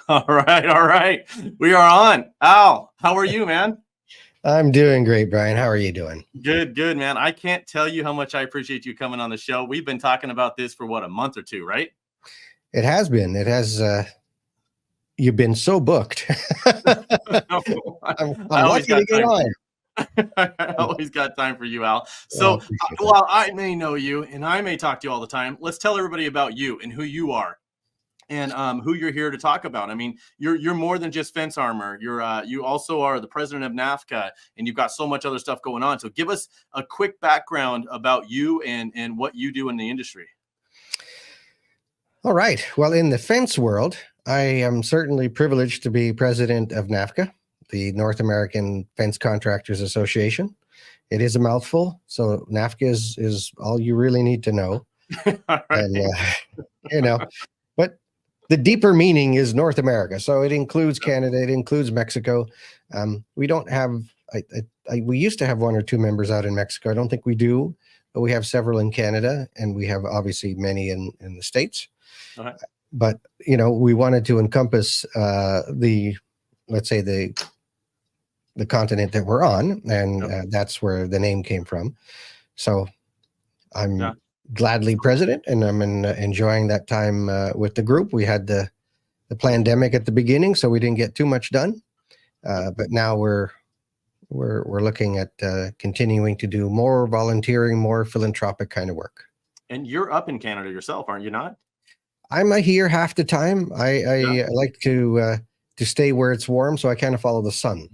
All right, all right. We are on. Al, how are you, man? I'm doing great, Brian. How are you doing? Good, good, man. I can't tell you how much I appreciate you coming on the show. We've been talking about this for what, a month or two, right? It has been. It has. You've been so booked. No, I'm I always lucky got to get time for on. you. I always got time for you, Al. I So, appreciate that. while I may know you and I may talk to you all the time, let's tell everybody about you and who you are and who you're here to talk about. I mean, you're more than just fence armor. You also are the president of NAFTA, and you've got so much other stuff going on. So, give us a quick background about you and what you do in the industry. All right. Well, in the fence world, I am certainly privileged to be president of NAFCA, the North American Fence Contractors Association. It is a mouthful, so NAFCA is all you really need to know. All right. And but the deeper meaning is North America. So it includes Canada, it includes Mexico. We don't have. We used to have one or two members out in Mexico. I don't think we do, but we have several in Canada, and we have obviously many in the States. Okay. But we wanted to encompass let's say the continent that we're on, and that's where the name came from. So I'm gladly president, and I'm enjoying that time with the group. We had the pandemic at the beginning, so we didn't get too much done. But now we're looking at continuing to do more volunteering, more philanthropic kind of work. And you're up in Canada yourself, aren't you not? I'm here half the time. I like to stay where it's warm, so I kind of follow the sun.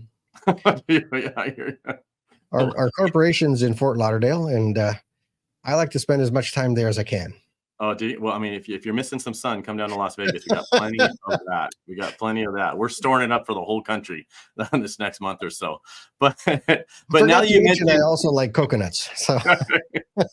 Our corporation's in Fort Lauderdale, and I like to spend as much time there as I can. Oh, well, I mean, if you're missing some sun, come down to Las Vegas. We got plenty of that. We got plenty of that. We're storing it up for the whole country this next month or so. But now you mentioned, I also like coconuts. So,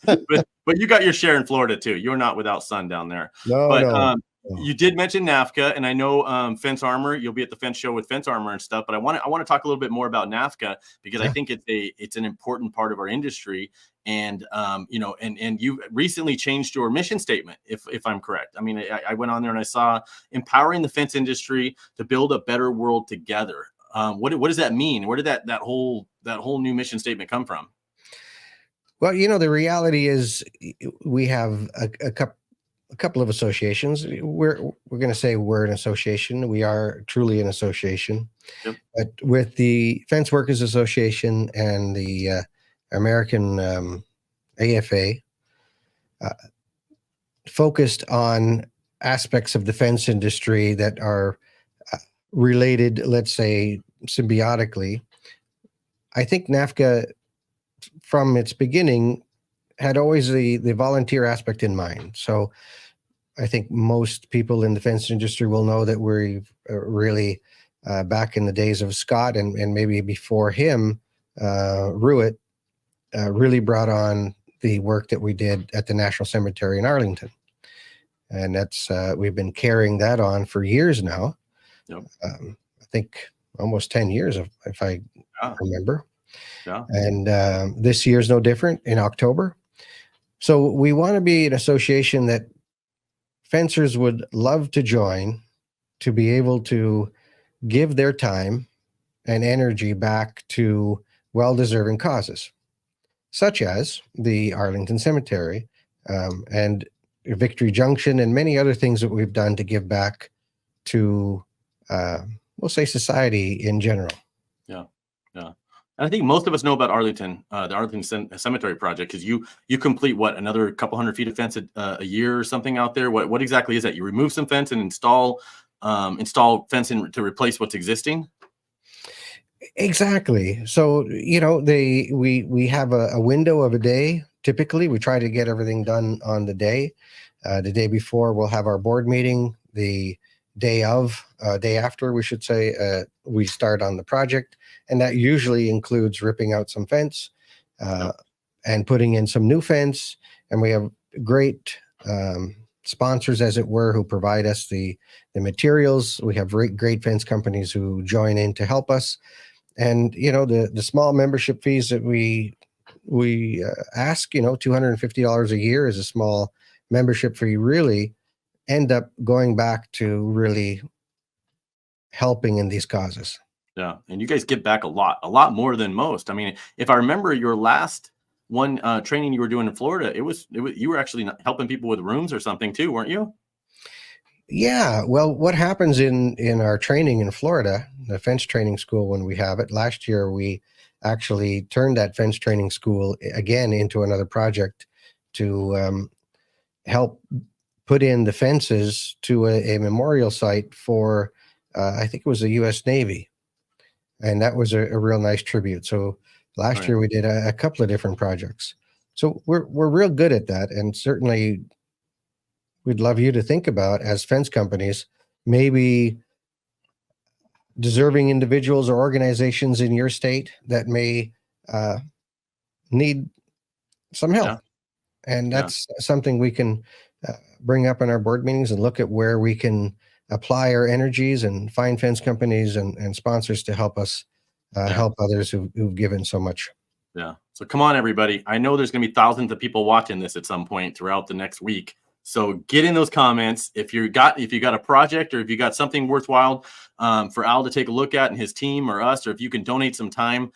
but you got your share in Florida too. You're not without sun down there. No. You did mention NAFTA, and I know Fence Armor. You'll be at the fence show with Fence Armor and stuff. But I want to talk a little bit more about NAFTA because I think it's an important part of our industry. And and you recently changed your mission statement, if I'm correct. I mean, I went on there and I saw empowering the fence industry to build a better world together. What does that mean? Where did that whole new mission statement come from? Well, the reality is we have a couple of associations. We're going to say we're an association. We are truly an association. Yep. But with the Fence Workers Association and the American AFA, focused on aspects of the fence industry that are related, let's say, symbiotically. I think NAFCA, from its beginning, had always the volunteer aspect in mind. So I think most people in the fence industry will know that we've really, back in the days of Scott and maybe before him, Ruitt, really brought on the work that we did at the National Cemetery in Arlington. And that's we've been carrying that on for years now. Yep. I think almost 10 years, if I remember. Yeah. And this year's no different in October. So we want to be an association that fencers would love to join, to be able to give their time and energy back to well-deserving causes, such as the Arlington Cemetery and Victory Junction and many other things that we've done to give back to, we'll say, society in general. Yeah. And I think most of us know about Arlington, the Arlington Cemetery project, because you complete another couple hundred feet of fence a year or something out there. What exactly is that? You remove some fence and install fencing to replace what's existing. Exactly. So we have a window of a day. Typically, we try to get everything done on the day. The day before, we'll have our board meeting. The day after, we should say, we start on the project. And that usually includes ripping out some fence and putting in some new fence. And we have great sponsors, as it were, who provide us the materials. We have great fence companies who join in to help us. And, the small membership fees that we ask, $250 a year is a small membership fee, really end up going back to really helping in these causes. Yeah, and you guys give back a lot more than most. I mean, if I remember your last one training you were doing in Florida, it was you were actually helping people with rooms or something too, weren't you? Yeah, well, what happens in our training in Florida, the fence training school, when we have it, last year we actually turned that fence training school again into another project to help put in the fences to a memorial site for, I think it was the U.S. Navy, and that was a real nice tribute. So last year we did a couple of different projects. So we're real good at that, and certainly we'd love you to think about, as fence companies, maybe deserving individuals or organizations in your state that may need some help. Yeah, And yeah, that's something we can bring up in our board meetings and look at where we can apply our energies and find fence companies and sponsors to help us yeah. help others who've given so much. Yeah. So come on, everybody. I know there's going to be thousands of people watching this at some point throughout the next week. So get in those comments if you got a project or if you got something worthwhile for Al to take a look at and his team or us, or if you can donate some time,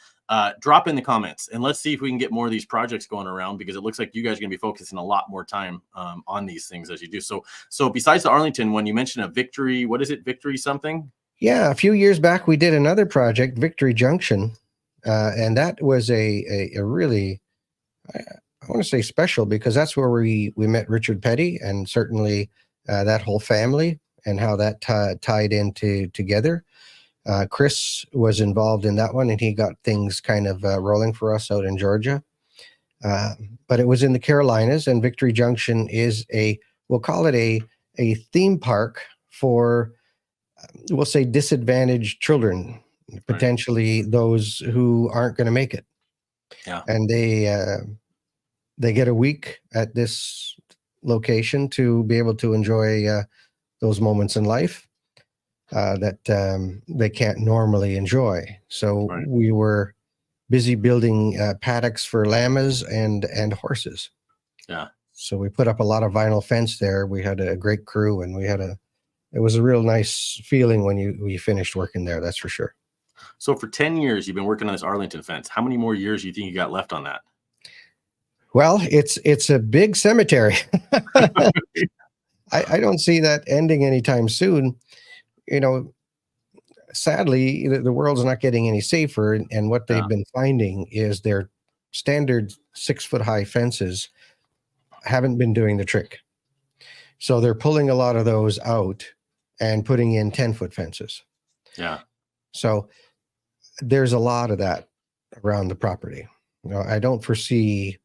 drop in the comments and let's see if we can get more of these projects going around, because it looks like you guys are going to be focusing a lot more time on these things as you do. So besides the Arlington one, you mentioned a Victory. What is it? Victory something? Yeah, a few years back we did another project, Victory Junction, and that was a really, I want to say, special, because that's where we met Richard Petty, and certainly that whole family and how that tied into together. Chris was involved in that one, and he got things kind of rolling for us out in Georgia. But it was in the Carolinas, and Victory Junction is we'll call it a theme park for, we'll say, disadvantaged children, potentially those who aren't going to make it. Yeah. And they get a week at this location to be able to enjoy those moments in life that they can't normally enjoy. So we were busy building paddocks for llamas and horses. Yeah. So we put up a lot of vinyl fence there. We had a great crew, and it was a real nice feeling when you finished working there. That's for sure. So for 10 years, you've been working on this Arlington fence. How many more years do you think you got left on that? Well, it's a big cemetery. I don't see that ending anytime soon. You know, sadly, the world's not getting any safer, and what they've been finding is their standard 6-foot high fences haven't been doing the trick. So they're pulling a lot of those out and putting in 10-foot fences. Yeah. So there's a lot of that around the property. I don't foresee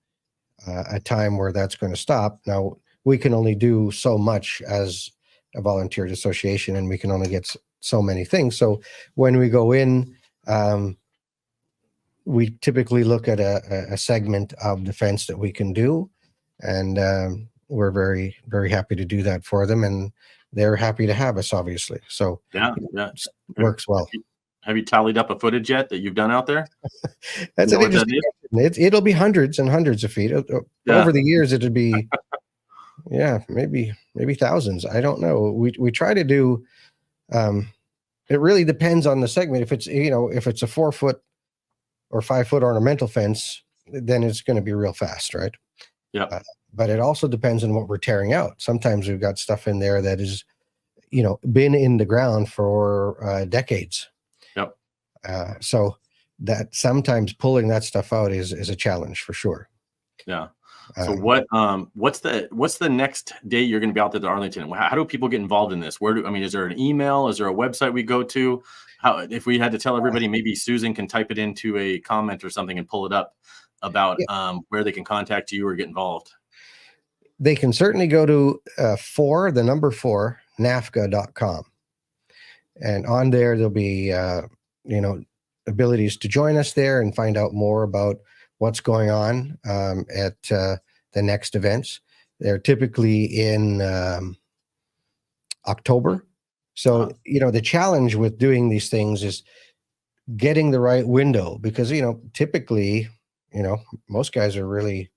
a time where that's going to stop. Now, we can only do so much as a volunteered association, and we can only get so many things. So when we go in, we typically look at a segment of the fence that we can do, and we're very, very happy to do that for them, and they're happy to have us, obviously. So yeah, works well. Have you tallied up a footage yet that you've done out there? That's an interesting question. It'll be hundreds and hundreds of feet. Over the years, it'll be, maybe thousands. I don't know. We try to do, it really depends on the segment. If it's, if it's a 4-foot or 5-foot ornamental fence, then it's going to be real fast, right? Yeah. But it also depends on what we're tearing out. Sometimes we've got stuff in there that is, been in the ground for decades. Yep. So that sometimes pulling that stuff out is a challenge for sure. Yeah. So what's the next day you're going to be out there at Arlington? How do people get involved in this? Is there an email? Is there a website we go to? If we had to tell everybody, maybe Susan can type it into a comment or something and pull it up about where they can contact you or get involved. They can certainly go to 4 NAFTA.com. And on there, there'll be, abilities to join us there and find out more about what's going on at the next events. They're typically in October. So, the challenge with doing these things is getting the right window, because, typically, most guys are really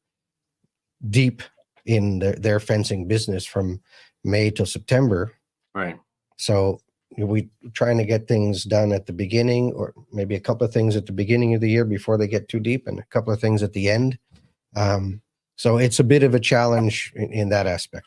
deep in their fencing business from May till September. Right. So we trying to get things done at the beginning, or maybe a couple of things at the beginning of the year before they get too deep, and a couple of things at the end. So it's a bit of a challenge in that aspect.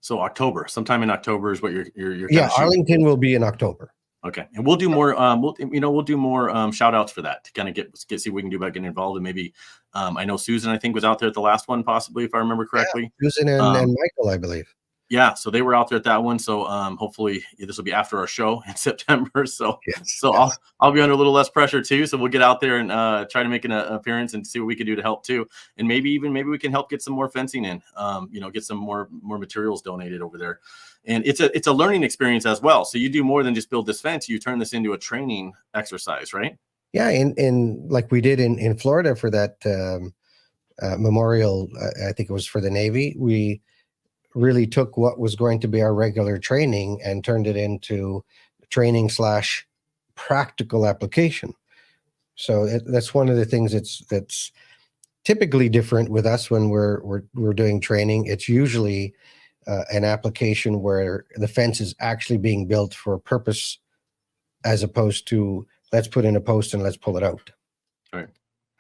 So October, sometime in October is what you're Yeah, Arlington will be in October. Okay, and we'll do more. We'll do more shout outs for that to kind of get see what we can do about getting involved. And maybe I know Susan, I think, was out there at the last one, possibly, if I remember correctly. Yeah, Susan and Michael, I believe. Yeah, so they were out there at that one. So hopefully this will be after our show in September. So yes. I'll be under a little less pressure too. So we'll get out there and try to make an appearance and see what we can do to help too. And maybe we can help get some more fencing in. Get some more materials donated over there. And it's a learning experience as well. So you do more than just build this fence. You turn this into a training exercise, right? Yeah, in like we did in Florida for that memorial. I think it was for the Navy. We really took what was going to be our regular training and turned it into training / practical application. So that's one of the things that's typically different with us when we're doing training. It's usually an application where the fence is actually being built for a purpose, as opposed to let's put in a post and let's pull it out. Right.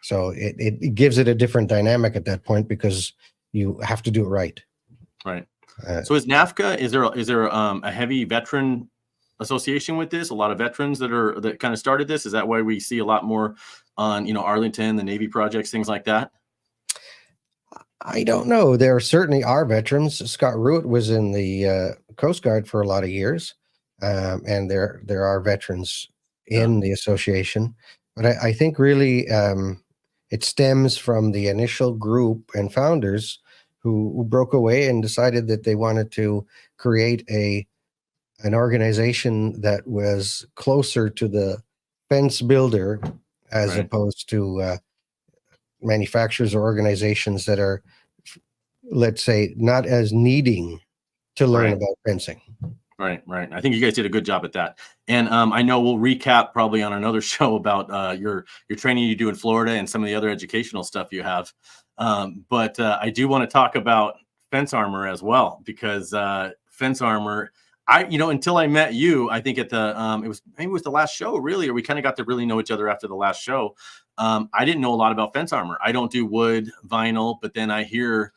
So it gives it a different dynamic at that point because you have to do it right. Right. So is NAFTA, is there a heavy veteran association with this? A lot of veterans that kind of started this? Is that why we see a lot more on, Arlington, the Navy projects, things like that? I don't know. There certainly are veterans. Scott Ruitt was in the Coast Guard for a lot of years. And there are veterans in the association. But I think really it stems from the initial group and founders who broke away and decided that they wanted to create an organization that was closer to the fence builder as opposed to manufacturers or organizations that are, let's say, not as needing to learn about fencing. Right. I think you guys did a good job at that. And I know we'll recap probably on another show about your training you do in Florida and some of the other educational stuff you have. But I do want to talk about fence armor as well, because fence armor, until I met you, I think at the it was the last show, really, or we kind of got to really know each other after the last show. I didn't know a lot about fence armor. I don't do wood, vinyl, but then I hear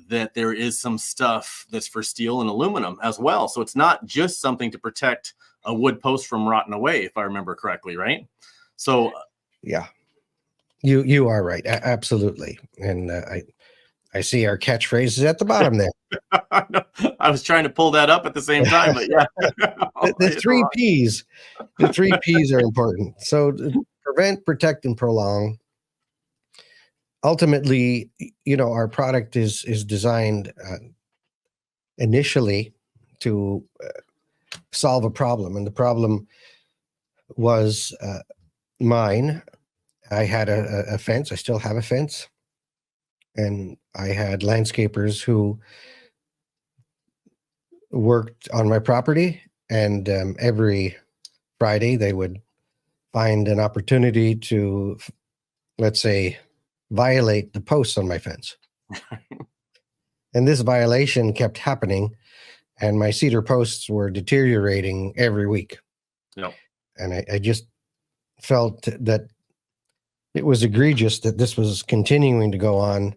that there is some stuff that's for steel and aluminum as well. So it's not just something to protect a wood post from rotting away, if I remember correctly, right? So yeah, you are right. Absolutely. And I see our catchphrases at the bottom there. I was trying to pull that up at the same time, but yeah. the 3 Ps. The 3 Ps are important. So prevent, protect, and prolong. Ultimately, our product is designed initially to solve a problem, and the problem was mine. I had a fence. I still have a fence, and I had landscapers who worked on my property, and every Friday they would find an opportunity to, let's say, violate the posts on my fence. And this violation kept happening, and my cedar posts were deteriorating every week. Yep. And I just felt that it was egregious that this was continuing to go on.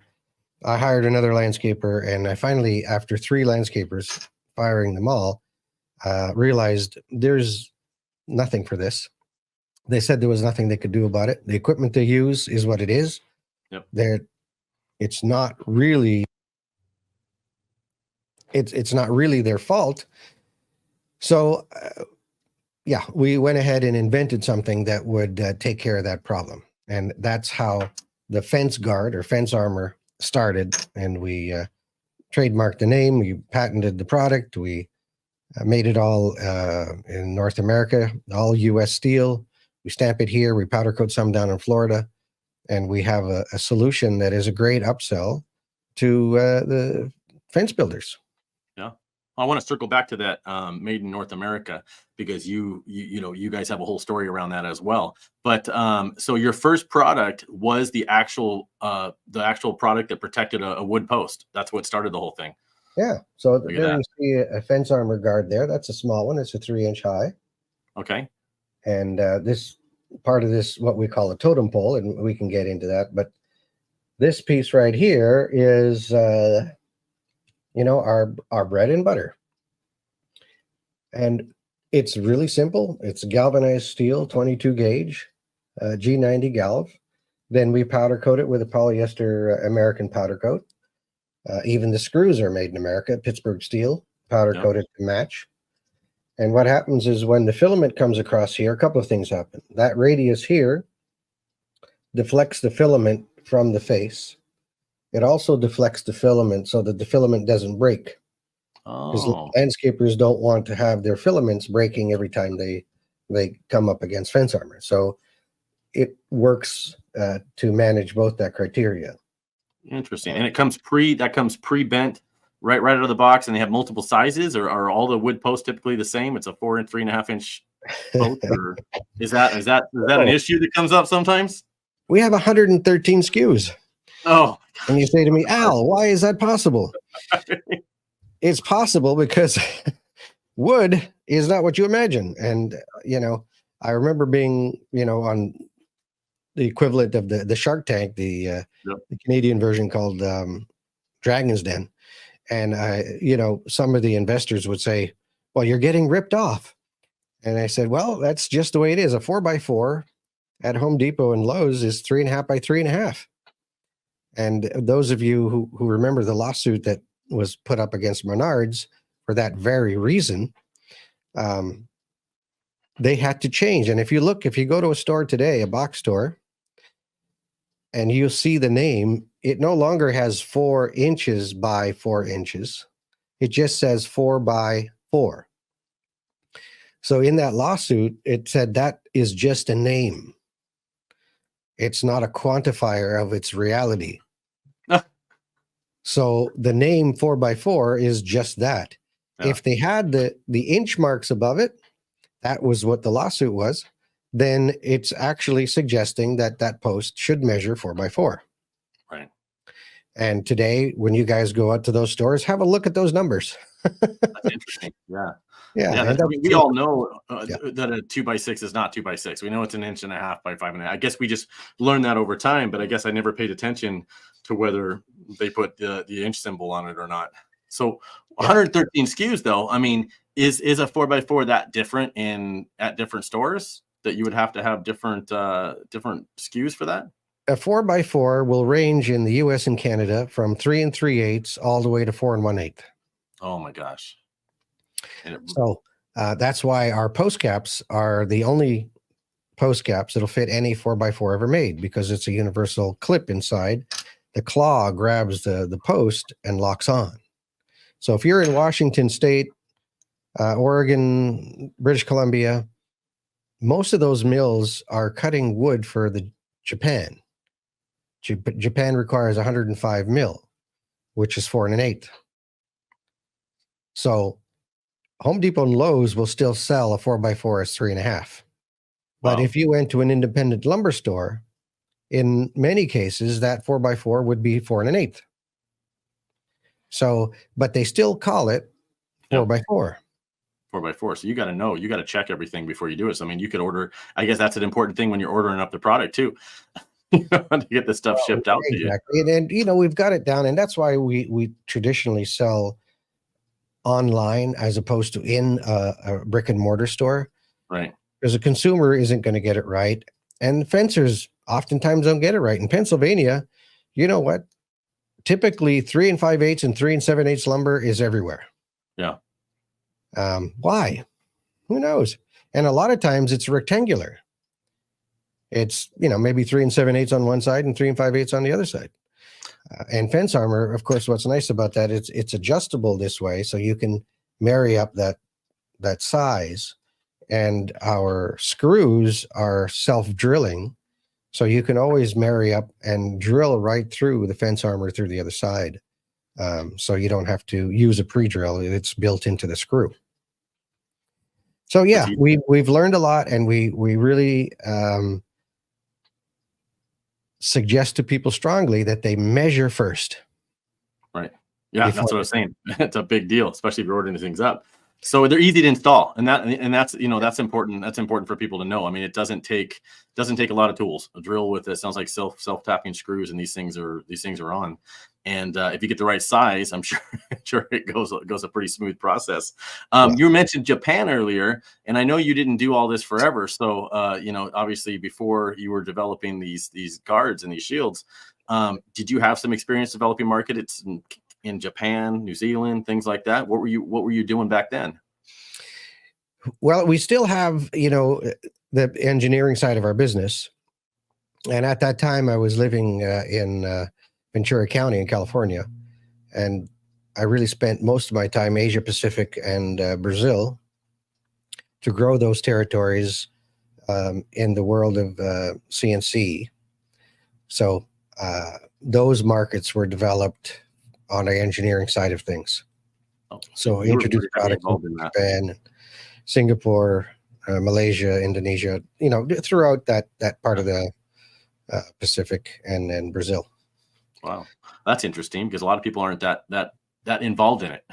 I hired another landscaper, and I finally, after 3 landscapers firing them all, realized there's nothing for this. They said there was nothing they could do about it. The equipment they use is what it is. Yep. It's not really their fault. So we went ahead and invented something that would take care of that problem. And that's how the fence guard or fence armor started. And we trademarked the name, we patented the product, we made it all in North America, all US steel. We stamp it here, we powder coat some down in Florida. And we have a solution that is a great upsell to the fence builders. Yeah, I want to circle back to that made in North America, because you guys have a whole story around that as well. But so your first product was the actual product that protected a wood post. That's what started the whole thing. Yeah. So there you see a fence armor guard there. That's a small one. It's a 3-inch high. Okay. And this part of this, what we call a totem pole, and we can get into that. But this piece right here is, our bread and butter. And it's really simple. It's galvanized steel, 22 gauge, G90 galv. Then we powder coat it with a polyester American powder coat. Even the screws are made in America, Pittsburgh steel, powder coated to match. And what happens is when the filament comes across here, a couple of things happen. That radius here deflects the filament from the face. It also deflects the filament so that the filament doesn't break. Because landscapers don't want to have their filaments breaking every time they come up against fence armor. So it works to manage both that criteria. Interesting. And it comes pre-bent right out of the box, and they have multiple sizes, or are all the wood posts typically the same? It's a 4 and 3.5 inch post, or is that an issue that comes up sometimes? We have 113 SKUs. Oh, and you say to me, Al, why is that possible? It's possible because wood is not what you imagine. And, I remember being, on the equivalent of the Shark Tank, the Canadian version called Dragon's Den. And some of the investors would say, well, you're getting ripped off. And I said, well, that's just the way it is. A 4x4 at Home Depot and Lowe's is 3.5 by 3.5. And those of you who remember the lawsuit that was put up against Menards for that very reason, they had to change. And if you go to a store today, a box store, and you'll see the name, it no longer has 4 inches by 4 inches. It just says 4 by 4. So in that lawsuit, it said that is just a name. It's not a quantifier of its reality. So the name 4 by 4 is just that. Yeah. If they had the inch marks above it, that was what the lawsuit was, then it's actually suggesting that post should measure 4 by 4. Right. And today, when you guys go out to those stores, have a look at those numbers. That's interesting. Yeah. Yeah. We all know that a 2x6 is not 2x6. We know it's 1.5 inches by 5.5. I guess we just learned that over time, but I guess I never paid attention to whether they put the inch symbol on it or not. So 113 SKUs, though. I mean, is a 4x4 that different at different stores that you would have to have different SKUs for that? A 4x4 will range in the U.S. and Canada from 3 3/8 all the way to 4 1/8. Oh my gosh! So that's why our post caps are the only post caps that'll fit any 4x4 ever made, because it's a universal clip inside. The claw grabs the post and locks on. So if you're in Washington State, Oregon, British Columbia, most of those mills are cutting wood for the Japan. Japan requires 105 mil, which is 4 1/8. So Home Depot and Lowe's will still sell a 4x4 as 3.5. But if you went to an independent lumber store, in many cases, that 4x4 would be 4 1/8. So, but they still call it 4x4. 4x4. So you got to check everything before you do it. So, I mean, you could order, I guess that's an important thing when you're ordering up the product too, to get the stuff shipped out to you. And we've got it down, and that's why we traditionally sell online as opposed to in a brick and mortar store. Right. Because a consumer isn't going to get it right. And fencers oftentimes don't get it right. In Pennsylvania, you know what? Typically 3 5/8 and 3 7/8 lumber is everywhere. Yeah. Why? Who knows? And a lot of times it's rectangular. It's, maybe 3 7/8 on one side and 3 5/8 on the other side. And fence armor, of course, what's nice about that, it's adjustable this way, so you can marry up that size. And our screws are self-drilling, so you can always marry up and drill right through the fence armor through the other side. So you don't have to use a pre-drill. It's built into the screw. So yeah, we've learned a lot, and we really suggest to people strongly that they measure first. Right. Yeah, that's what I was saying. It's a big deal, especially if you're ordering things up. So they're easy to install, and that's that's important. That's important for people to know. I mean, it doesn't take a lot of tools. A drill with it sounds like self tapping screws, and these things are on. And if you get the right size, I'm sure sure it goes a pretty smooth process. Yeah. You mentioned Japan earlier, and I know you didn't do all this forever. So obviously before you were developing these guards and these shields, did you have some experience developing markets in Japan, New Zealand, things like that? What were you doing back then? Well, we still have, the engineering side of our business. And at that time, I was living in Ventura County in California. And I really spent most of my time Asia Pacific and Brazil to grow those territories in the world of CNC. So those markets were developed on the engineering side of things. Oh, So you were introduced very heavily products involved in in that. Japan, Singapore, Malaysia, Indonesia, throughout that part of the Pacific, and then Brazil. Wow, that's interesting because a lot of people aren't that involved in it.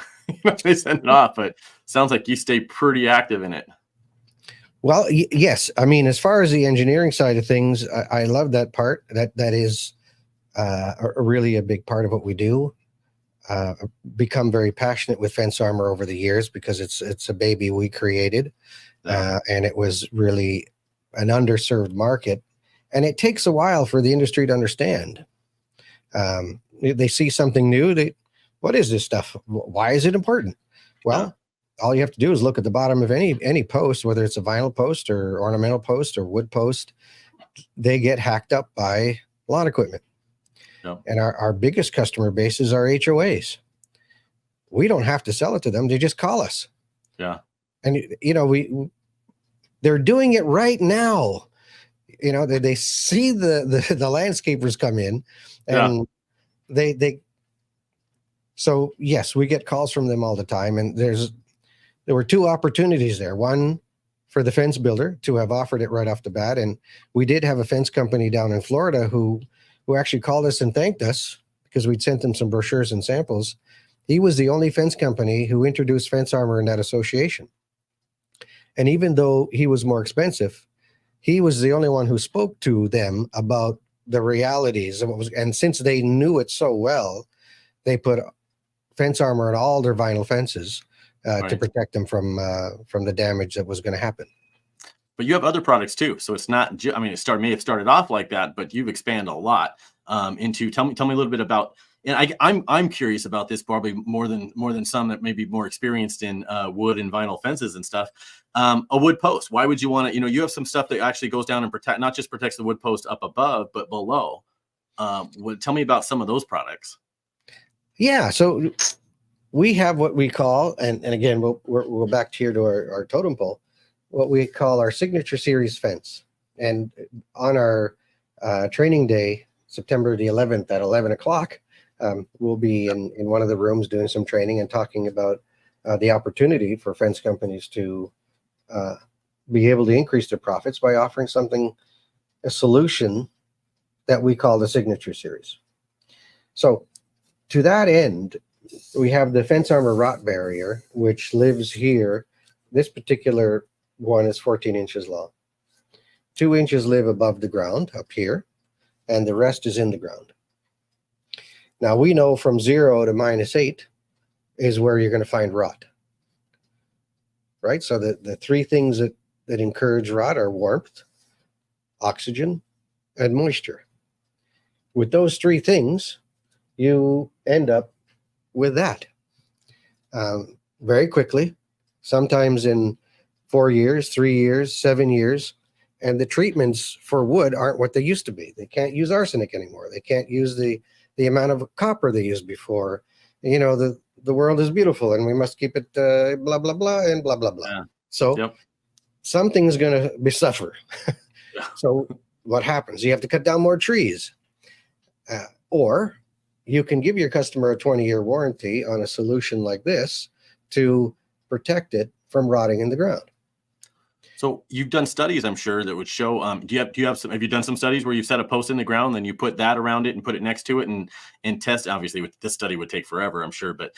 They send it off, but sounds like you stay pretty active in it. Well, yes. I mean, as far as the engineering side of things, I love that part. That is really a big part of what we do. Become very passionate with fence armor over the years because it's a baby we created, Yeah. and it was really an underserved market, and it takes a while for the industry to understand. They see something new. What is this stuff? Why is it important? Well, all you have to do is look at the bottom of any post, whether it's a vinyl post or ornamental post or wood post. They get hacked up by lawn equipment. Yeah. And our biggest customer base is our HOAs. We don't have to sell it to them. They just call us. Yeah. And, they're doing it right now. They see the landscapers come in, and so yes, we get calls from them all the time. And there were two opportunities there. One for the fence builder to have offered it right off the bat. And we did have a fence company down in Florida who actually called us and thanked us because we'd sent them some brochures and samples. He was the only fence company who introduced fence armor in that association. And even though he was more expensive, he was the only one who spoke to them about the realities of what was. And since they knew it so well, they put fence armor on all their vinyl fences to protect them from the damage that was going to happen. But you have other products too, so it's not. I mean, may have started off like that, but you've expanded a lot into. Tell me a little bit about. And I'm curious about this probably more than some that may be more experienced in wood and vinyl fences and stuff. A wood post. Why would you want to? You have some stuff that actually goes down and not just protects the wood post up above, but below. Tell me about some of those products. Yeah, so we have what we call, and again, we'll go back here to our totem pole, what we call our signature series fence. And on our training day, September the 11th at 11 o'clock, we'll be in one of the rooms doing some training and talking about the opportunity for fence companies to be able to increase their profits by offering a solution that we call the signature series. So to that end, we have the fence armor rot barrier, which lives here. This particular one is 14 inches long. 2 inches live above the ground up here, and the rest is in the ground. Now we know from 0 to -8 is where you're going to find rot, right? So the three things that encourage rot are warmth, oxygen, and moisture. With those three things, you end up with that very quickly, sometimes in 4 years, 3 years, 7 years. And the treatments for wood aren't what they used to be. They can't use arsenic anymore. They can't use the amount of copper they used before. The world is beautiful and we must keep it blah, blah, blah, and blah, blah, blah. Yeah. So something's going to be suffer. Yeah. So what happens? You have to cut down more trees. Or you can give your customer a 20-year warranty on a solution like this to protect it from rotting in the ground. So you've done studies, I'm sure, that would show. Have you done some studies where you've set a post in the ground, then you put that around it and put it next to it and test? Obviously, this study would take forever, I'm sure, but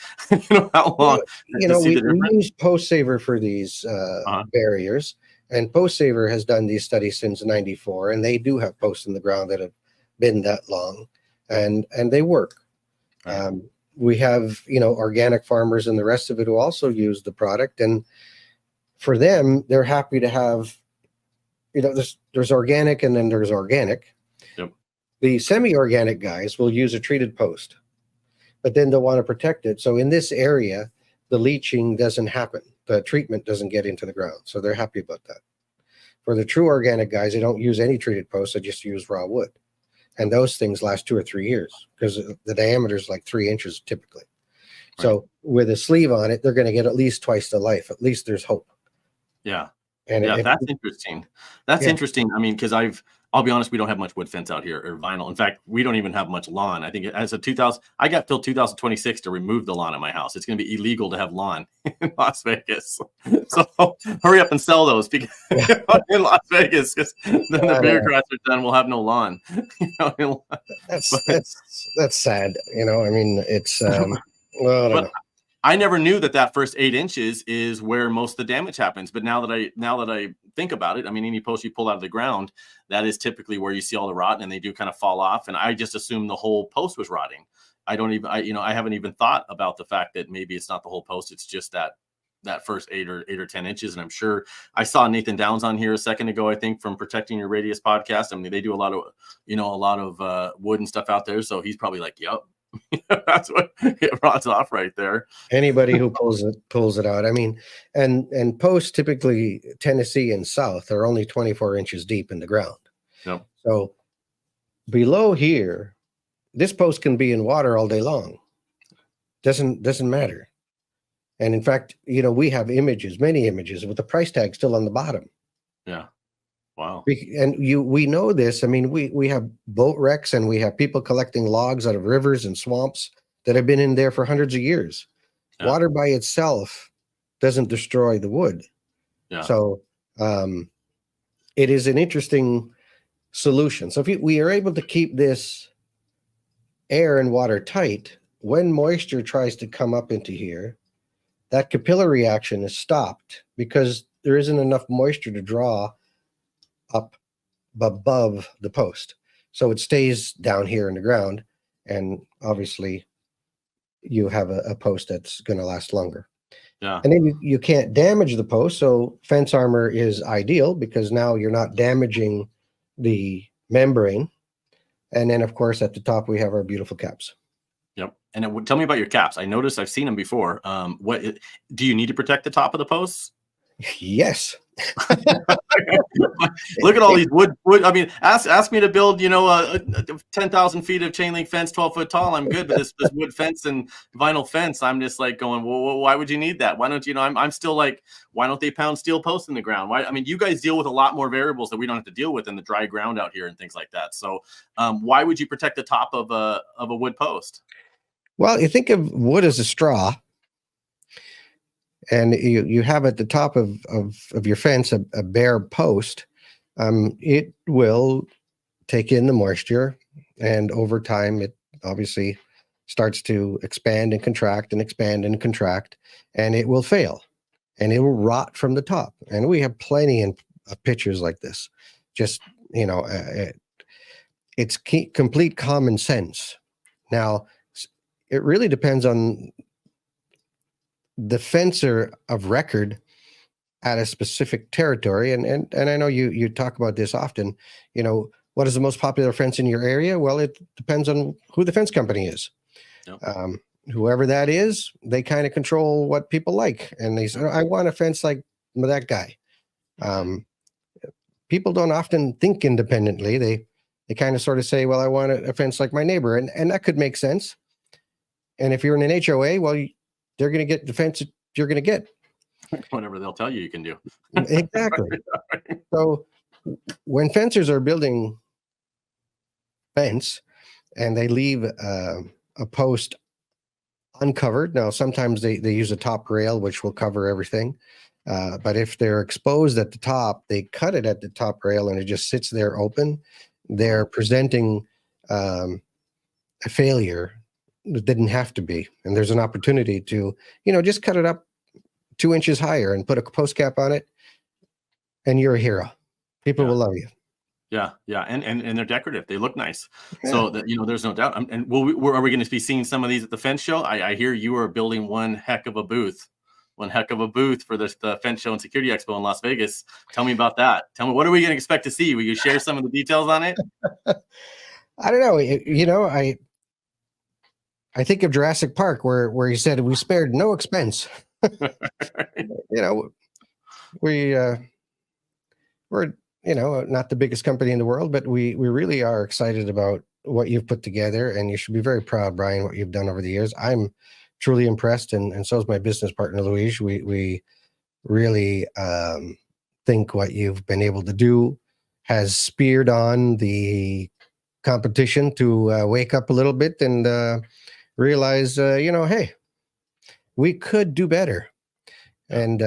how long Well, to see the we difference? use Post Saver for these Uh-huh. barriers, and Post Saver has done these studies since '94, and they do have posts in the ground that have been that long, and they work. Right. We have organic farmers and the rest of it who also use the product, and for them, they're happy to have there's organic and then there's organic. Yep. The semi-organic guys will use a treated post, but then they'll want to protect it. So in this area, the leaching doesn't happen. The treatment doesn't get into the ground. So they're happy about that. For the true organic guys, they don't use any treated posts. They just use raw wood. And those things last 2 or 3 years because the diameter is like 3 inches typically. Right. So with a sleeve on it, they're going to get at least twice the life. At least there's hope. Yeah. And that's interesting. That's interesting. I mean, because I'll be honest, we don't have much wood fence out here or vinyl. In fact, we don't even have much lawn. I think I got till 2026 to remove the lawn at my house. It's going to be illegal to have lawn in Las Vegas. So hurry up and sell those because in Las Vegas, because then the bureaucrats are done. We'll have no lawn. That's sad. I mean, it's well, I don't know. I never knew that first 8 inches is where most of the damage happens. But now that I think about it, I mean, any post you pull out of the ground, that is typically where you see all the rot, and they do kind of fall off. And I just assumed the whole post was rotting. I haven't even thought about the fact that maybe it's not the whole post. It's just that first 8 or 10 inches. And I'm sure I saw Nathan Downs on here a second ago, I think, from Protecting Your Radius podcast. I mean, they do a lot of wood and stuff out there. So he's probably like, yep. That's what it rots off right there. Anybody who pulls it out. I mean, and posts typically Tennessee and South are only 24 inches deep in the ground. Yep. So below here, this post can be in water all day long. Doesn't matter. And in fact, we have many images with the price tag still on the bottom. Yeah. Wow. And we know this. I mean, we have boat wrecks and we have people collecting logs out of rivers and swamps that have been in there for hundreds of years. Yeah. Water by itself doesn't destroy the wood. Yeah. So it is an interesting solution. So if we are able to keep this air and water tight, when moisture tries to come up into here, that capillary action is stopped because there isn't enough moisture to draw up above the post. So it stays down here in the ground. And obviously you have a post that's going to last longer. Yeah. And then you can't damage the post. So fence armor is ideal because now you're not damaging the membrane. And then of course at the top, we have our beautiful caps. Yep. And tell me about your caps. I noticed I've seen them before. Do you need to protect the top of the posts? Yes. Look at all these wood. I mean, ask me to build, 10,000 feet of chain link fence, 12 foot tall. I'm good, but this wood fence and vinyl fence, I'm just like going, well, why would you need that? Why don't I'm still like, why don't they pound steel posts in the ground? Why? I mean, you guys deal with a lot more variables that we don't have to deal with in the dry ground out here and things like that. So, why would you protect the top of a wood post? Well, you think of wood as a straw. And you have at the top of your fence a bare post. It will take in the moisture, and over time it obviously starts to expand and contract and expand and contract, and it will fail and it will rot from the top. And we have plenty of pictures like this. Just it's complete common sense. Now it really depends on the fencer of record at a specific territory. And I know you talk about this often, what is the most popular fence in your area? Well, it depends on who the fence company is. Yep. Whoever that is, they kind of control what people like. And they say, I want a fence like that guy. People don't often think independently. They kind of sort of say, well, I want a fence like my neighbor. And that could make sense. And if you're in an HOA, well, they're going to get the fence that you're going to get. Whatever they'll tell you can do. Exactly. So when fencers are building fence and they leave a post uncovered, now sometimes they use a top rail, which will cover everything. But if they're exposed at the top, they cut it at the top rail and it just sits there open. They're presenting a failure that didn't have to be. And there's an opportunity to, just cut it up 2 inches higher and put a post cap on it, and you're a hero. People will love you. Yeah, and they're decorative. They look nice. Yeah. So that there's no doubt. And are we going to be seeing some of these at the Fence Show? I hear you are building one heck of a booth for the Fence Show and Security Expo in Las Vegas. Tell me about that. Tell me, what are we going to expect to see? Will you share some of the details on it? I don't know. I think of Jurassic Park where he said we spared no expense. We're not the biggest company in the world, but we really are excited about what you've put together, and you should be very proud, Brian, what you've done over the years. I'm truly impressed, and so is my business partner, Louise. We really think what you've been able to do has speared on the competition to wake up a little bit and realize, hey, we could do better. And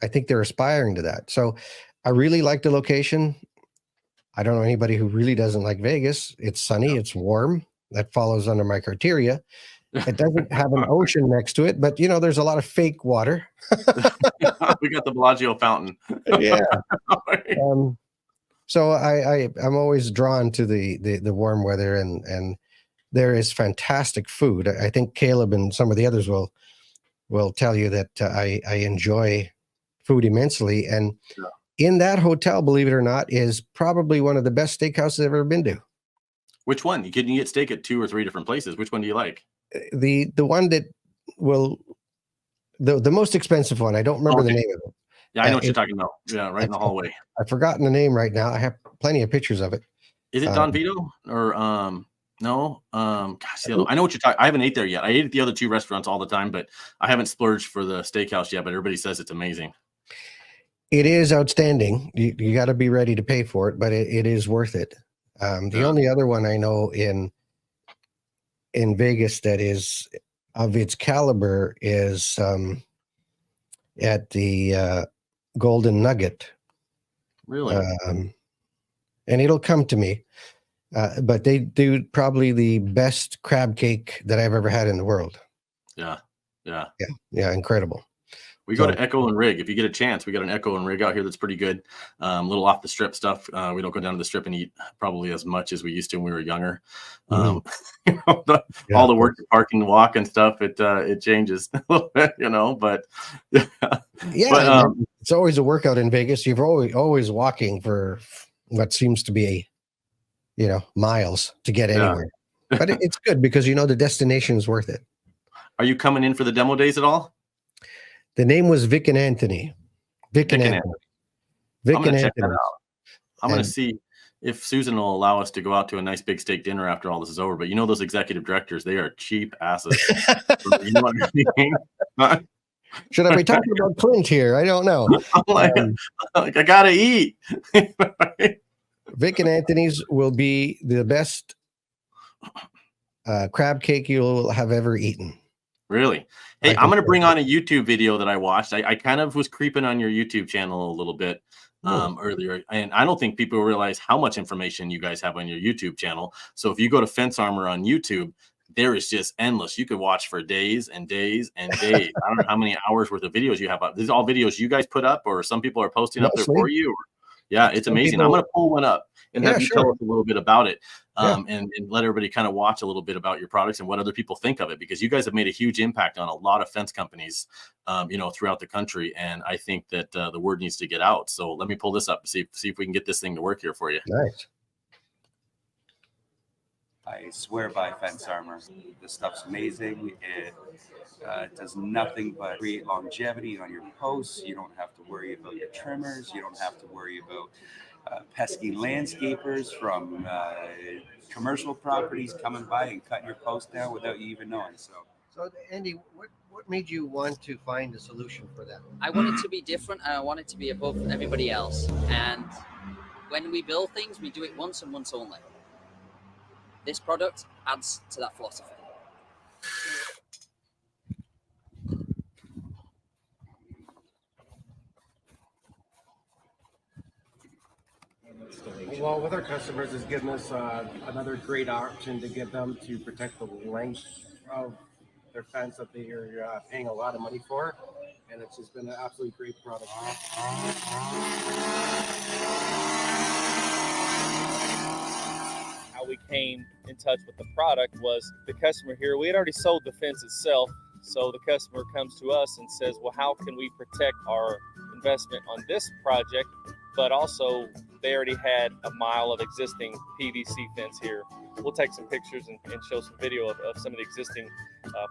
I think they're aspiring to that. So I really like the location. I don't know anybody who really doesn't like Vegas. It's sunny, it's warm. That follows under my criteria. It doesn't have an ocean next to it, but there's a lot of fake water. We got the Bellagio fountain. Yeah. So I'm always drawn to the warm weather, and there is fantastic food. I think Caleb and some of the others will tell you that I enjoy food immensely. And in that hotel, believe it or not, is probably one of the best steakhouses I've ever been to. Which one? You can get steak at 2 or 3 different places. Which one do you like? The one that the most expensive one. I don't remember the name of it. Yeah, I know what you're talking about. Yeah, right in the hallway. I've forgotten the name right now. I have plenty of pictures of it. Is it Don Vito or no? Gosh, I know what you're talking. I haven't ate there yet. I ate at the other 2 restaurants all the time, but I haven't splurged for the steakhouse yet. But everybody says it's amazing. It is outstanding. You got to be ready to pay for it, but it is worth it. The only other one I know in Vegas that is of its caliber is at the Golden Nugget. Really? And it'll come to me. But they do probably the best crab cake that I've ever had in the world. Yeah. Incredible. We go to Echo and Rig. If you get a chance, we got an Echo and Rig out here that's pretty good. A little off the strip stuff. We don't go down to the strip and eat probably as much as we used to when we were younger. All the work, park and walk and stuff, it changes a little bit, but it's always a workout in Vegas. You're always walking for what seems to be miles to get anywhere. But it's good because the destination is worth it. Are you coming in for the demo days at all? The name was Vic and Anthony. Vic and Anthony. I'm going to check that out. I'm going to see if Susan will allow us to go out to a nice big steak dinner after all this is over. But those executive directors, they are cheap asses. You know what I mean? Should I be talking about Clint here? I don't know. I got to eat. Vic and Anthony's will be the best crab cake you'll have ever eaten. Really? Hey, I'm going to bring on a YouTube video that I watched. I kind of was creeping on your YouTube channel a little bit earlier, and I don't think people realize how much information you guys have on your YouTube channel. So if you go to Fence Armor on YouTube, there is just endless. You could watch for days and days and days. I don't know how many hours worth of videos you have up. These are all videos you guys put up, or some people are posting up there for you. Yeah, it's amazing. I'm going to pull one up and have you tell us a little bit about it, and let everybody kind of watch a little bit about your products and what other people think of it, because you guys have made a huge impact on a lot of fence companies, throughout the country. And I think that the word needs to get out. So let me pull this up and see if we can get this thing to work here for you. Nice. I swear by Fence Armor. This stuff's amazing. It does nothing but create longevity on your posts. You don't have to worry about your trimmers. You don't have to worry about pesky landscapers from commercial properties coming by and cutting your post down without you even knowing. So Andy, what made you want to find a solution for that? I want it to be different, and I want it to be above everybody else. And when we build things, we do it once and once only. This product adds to that philosophy. Well, with our customers, it's given us another great option to give them to protect the length of their fence that they are paying a lot of money for, and it's just been an absolutely great product. How we came in touch with the product was the customer here. We had already sold the fence itself, so the customer comes to us and says, well, how can we protect our investment on this project? But also, they already had a mile of existing PVC fence here. We'll take some pictures and show some video of some of the existing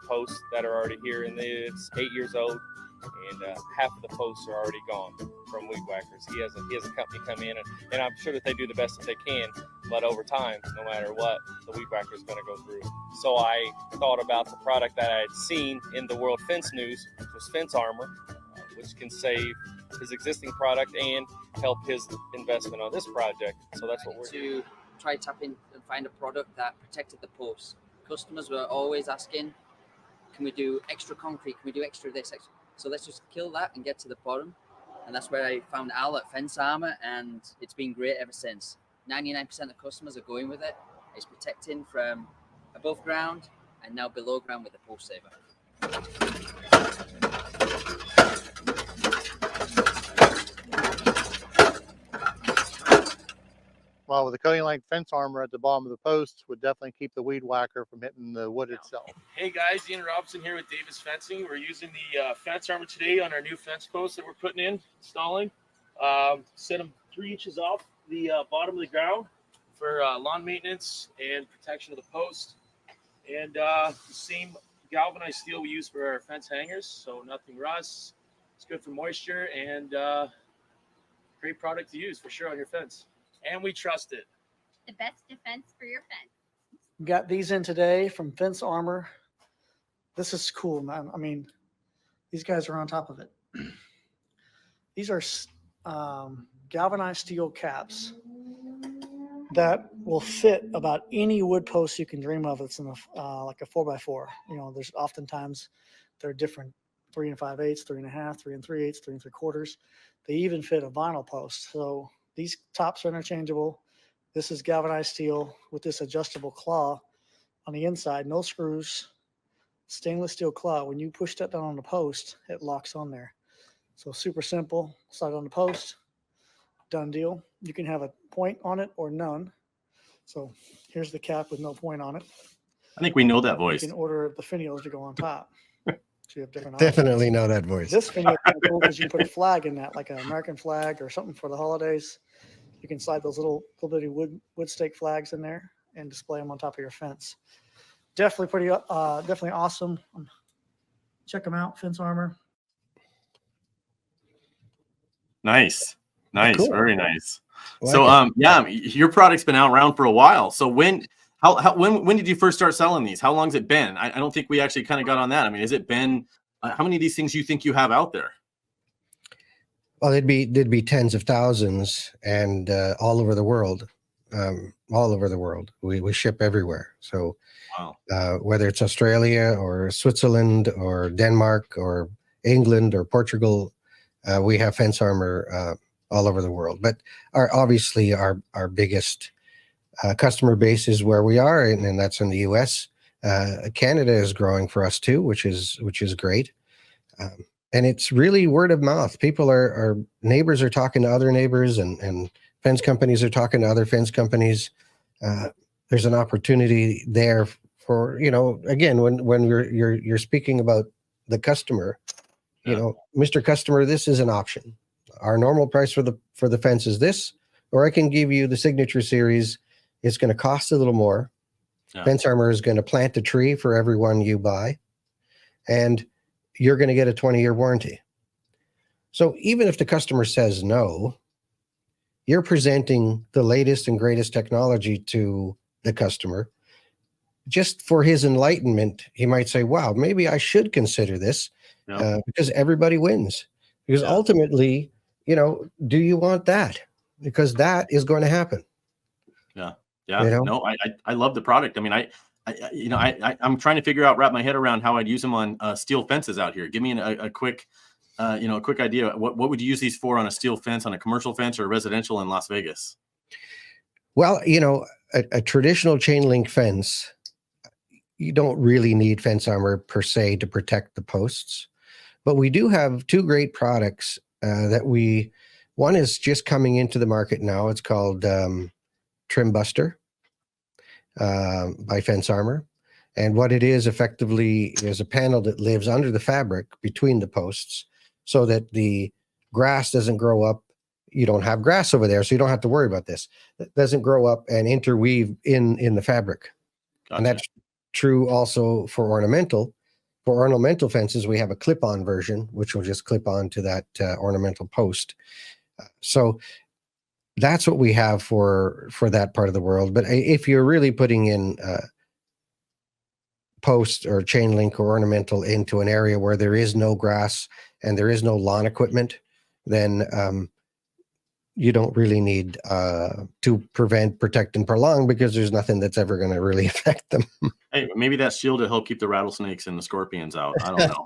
posts that are already here, and it's 8 years old, and half of the posts are already gone from weed whackers. He has a company come in, and I'm sure that they do the best that they can, but over time, no matter what, the weed whacker is going to go through. So I thought about the product that I had seen in the World Fence News, which was Fence Armor, which can save his existing product and help his investment on this project. So that's what we're to try tap in and find a product that protected the posts. Customers were always asking, can we do extra concrete? Can we do extra this? Extra? So let's just kill that and get to the bottom. And that's where I found Al at Fence Armor, and it's been great ever since. 99% of customers are going with it. It's protecting from above ground and now below ground with the post saver. Well, with the cutting length fence armor at the bottom of the post would definitely keep the weed whacker from hitting the wood itself. Hey guys, Ian Robinson here with Davis Fencing. We're using the fence armor today on our new fence posts that we're putting in, installing. Set them 3 inches off the bottom of the ground for lawn maintenance and protection of the post. And the same galvanized steel we use for our fence hangers, so nothing rusts. It's good for moisture and great product to use for sure on your fence. And we trust it. The best defense for your fence. Got these in today from Fence Armor. This is cool, man. I mean, these guys are on top of it. These are galvanized steel caps that will fit about any wood post you can dream of. It's in like a 4x4. You know, there's oftentimes they're different 3 5/8, 3 1/2, 3 3/8, 3 3/4. They even fit a vinyl post. So these tops are interchangeable. This is galvanized steel with this adjustable claw on the inside, no screws, stainless steel claw. When you push that down on the post, it locks on there. So super simple, slide on the post, done deal. You can have a point on it or none. So here's the cap with no point on it. I think we know that voice. You can order the finials to go on top. So you have different Definitely options. know that voice. This finial is kind of cool because you can put a flag in that, like an American flag or something for the holidays. You can slide those little bitty wood stake flags in there and display them on top of your fence. Definitely pretty, definitely awesome. Check them out, Fence Armor. Nice. Cool. Very nice. Like So, yeah, your product's been out around for a while. So when did you first start selling these? How long's it been? I don't think we actually kind of got on that. I mean, has it been, how many of these things you think you have out there? Well, there'd be tens of thousands, and all over the world. All over the world. We ship everywhere. So Wow. whether it's Australia or Switzerland or Denmark or England or Portugal, we have Fence Armor all over the world. But obviously our biggest customer base is where we are, and that's in the U.S. Canada is growing for us too, which is great. And it's really word of mouth. People our neighbors are talking to other neighbors, and fence companies are talking to other fence companies. There's an opportunity there for, again, when you're speaking about the customer, Mr. Customer, this is an option. Our normal price for the fence is this, or I can give you the Signature Series. It's going to cost a little more. Yeah. Fence Armor is going to plant a tree for every one you buy, and you're going to get a 20-year warranty. So even if the customer says no, you're presenting the latest and greatest technology to the customer. Just for his enlightenment, he might say, wow, maybe I should consider this, because everybody wins. Because ultimately, do you want that? Because that is going to happen. Yeah. No, I love the product. I mean, I'm trying to wrap my head around how I'd use them on steel fences out here. Give me a quick idea. What would you use these for on a steel fence, on a commercial fence or residential in Las Vegas? Well, a traditional chain link fence, you don't really need fence armor per se to protect the posts, but we do have two great products one is just coming into the market now. It's called Trim Buster by Fence Armor. And what it is effectively is a panel that lives under the fabric between the posts so that the grass doesn't grow up. You don't have grass over there, so you don't have to worry about this. It doesn't grow up and interweave in the fabric. Gotcha. And that's true also for ornamental. For ornamental fences, we have a clip-on version, which will just clip on to that ornamental post. So that's what we have for that part of the world. But if you're really putting in post or chain link or ornamental into an area where there is no grass and there is no lawn equipment, then you don't really need to prevent, protect, and prolong, because there's nothing that's ever going to really affect them. Hey, maybe that shield will help keep the rattlesnakes and the scorpions out. I don't know.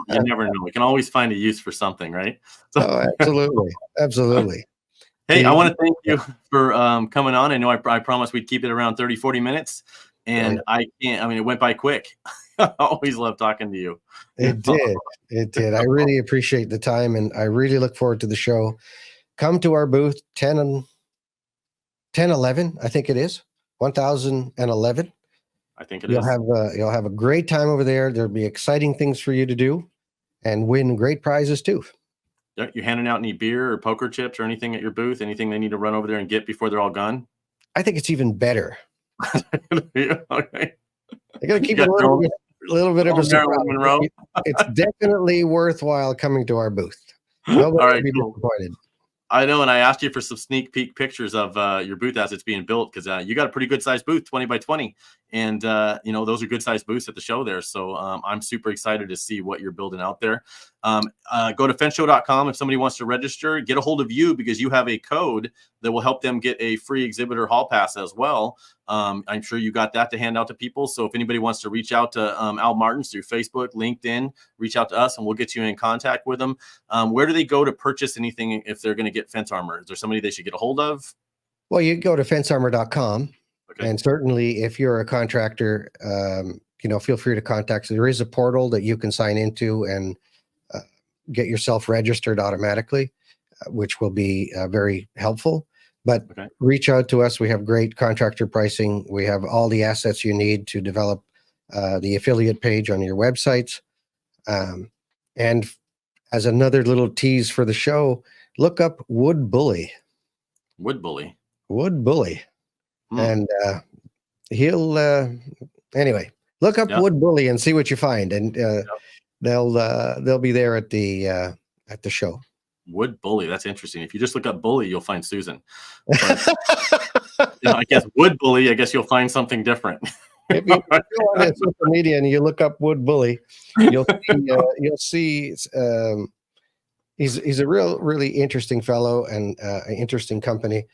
You never know. We can always find a use for something, right? So, Oh, absolutely. Absolutely. hey, I want to thank you for coming on. I know I promised we'd keep it around 30, 40 minutes, and it went by quick. I always love talking to you. It did. It did. I really appreciate the time, and I really look forward to the show. Come to our booth, 1011, I think it is, 1011. I think it is. You'll have a great time over there. There'll be exciting things for you to do and win great prizes too. You handing out any beer or poker chips or anything at your booth? Anything they need to run over there and get before they're all gone? I think it's even better. Okay. I got to keep it a little bit of a surprise. It's definitely worthwhile coming to our booth. Nobody will be disappointed. I know, and I asked you for some sneak peek pictures of your booth as it's being built, because you got a pretty good sized booth, 20 by 20, and those are good sized booths at the show there. So I'm super excited to see what you're building out there. Go to fenceshow.com if somebody wants to register. Get a hold of you, because you have a code that will help them get a free exhibitor hall pass as well. I'm sure you got that to hand out to people. So if anybody wants to reach out to Al Martins through Facebook, LinkedIn, reach out to us and we'll get you in contact with them. Where do they go to purchase anything if they're going to get fence armor? Is there somebody they should get a hold of? Well, you go to fencearmor.com. Okay. And certainly if you're a contractor, feel free to contact. So there is a portal that you can sign into and get yourself registered automatically, which will be very helpful. But reach out to us. We have great contractor pricing. We have all the assets you need to develop the affiliate page on your websites. And as another little tease for the show, look up Wood Bully. Wood Bully. Wood Bully. And he'll anyway, look up Wood Bully and see what you find. And they'll be there at the show. Wood Bully. That's interesting. If you just look up Bully, you'll find Susan. But, I guess Wood Bully, I guess you'll find something different. If you go on social media and you look up Wood Bully, you'll see he's a really interesting fellow and an interesting company.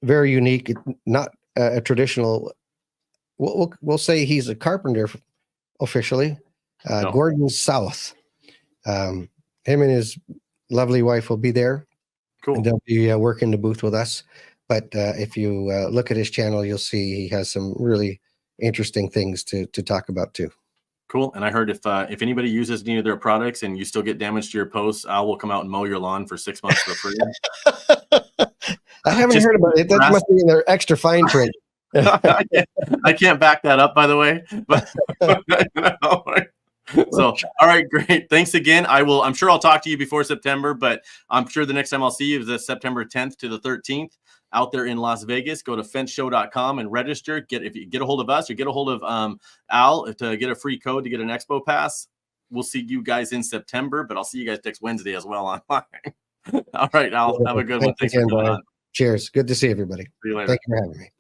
Very unique, not a traditional. We'll say he's a carpenter officially. Gordon South. Him and his lovely wife will be there. Cool. And they'll be working the booth with us. But if you look at his channel, you'll see he has some really interesting things to talk about too. Cool. And I heard if anybody uses any of their products and you still get damage to your posts, Al will come out and mow your lawn for 6 months for free. I haven't heard about it. That must be in their extra fine print. I can't back that up, by the way. But so, all right, great. Thanks again. I'm sure I'll talk to you before September, but I'm sure the next time I'll see you is the September 10th to the 13th out there in Las Vegas. Go to fenceshow.com and register. If you get a hold of us or get a hold of Al to get a free code to get an expo pass. We'll see you guys in September, but I'll see you guys next Wednesday as well online. All right, Al, have a good one. Thanks for coming on. Cheers. Good to see everybody. See you later. Thank you for having me.